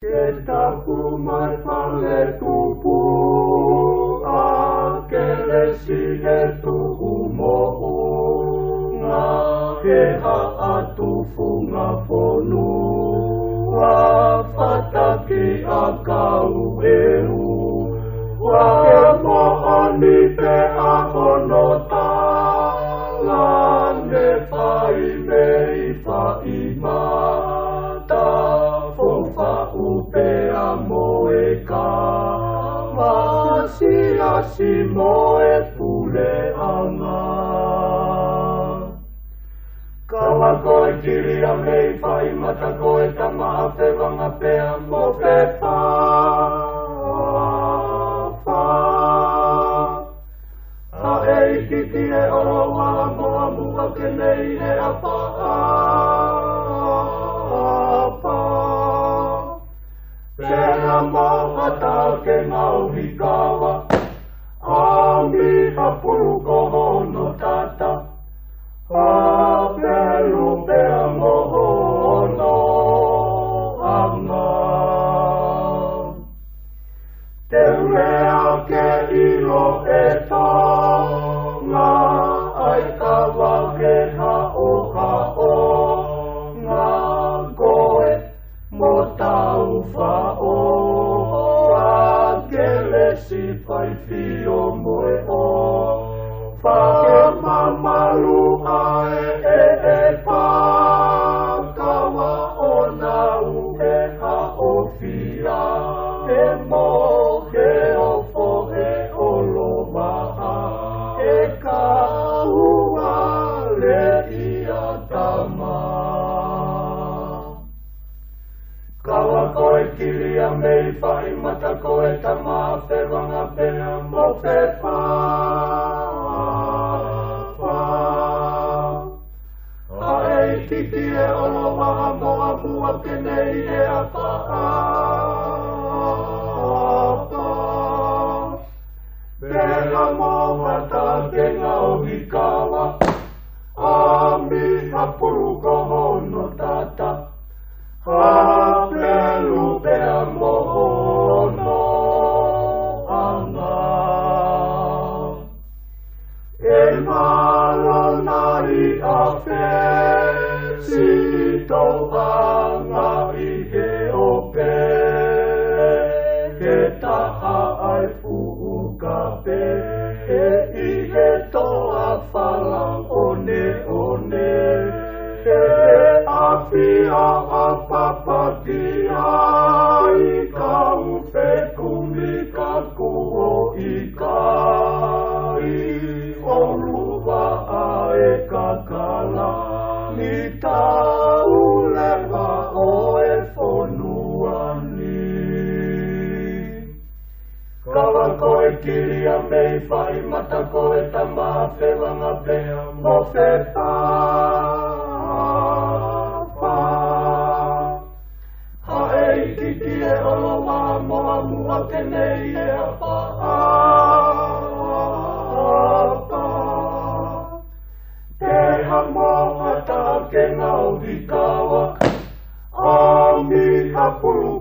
Ke tapu mai pale tupu a kele sine tuhu mohu ngā he ha atu funga fonu wa whataki a kau ehu wa he mohani pe a honota la ne whai mei whai mata fofa upe a moe ka masi moe pule anga kawa koe kiri a mei whai mata koe tama a whewanga pea mo whepa a ei kiki e o wa moa mua ke nei e a paa pēra maha tā ke ngau hikawa a miha puru kohono tata a pēru pēra mohono anga te rea ke ilo e tonga ai kawa he hao ngā koe mo tau whao whakele si pai whio moe o whake mamalu ae e pākawa o nau e hao whia e mohe o fohe o lo maha e kaua le ia tama kawa koe kiri a mei whai mata koe tama whewanga pea mo whepa a ei kiki e olo waha moa mua ke nei e a paa pēra moa tā ke ngau hikawa a miha puru kohono tata Hapelu pea mohono anga e malo nai a whe sito anga i he ope he taha ai fuhu ka pe e i he toa whalang one he awhia a papaki ai ka uwhe kumi ka kuho i kai o ruwa a e ka kala ni tau lewa o e whonuani kawa koe kiri a mei whai mata koe tama whewanga pea mo whepa kiki e olo wa moa mua ke nei e a paa Teha moa tā ke ngau hikawa a miha puru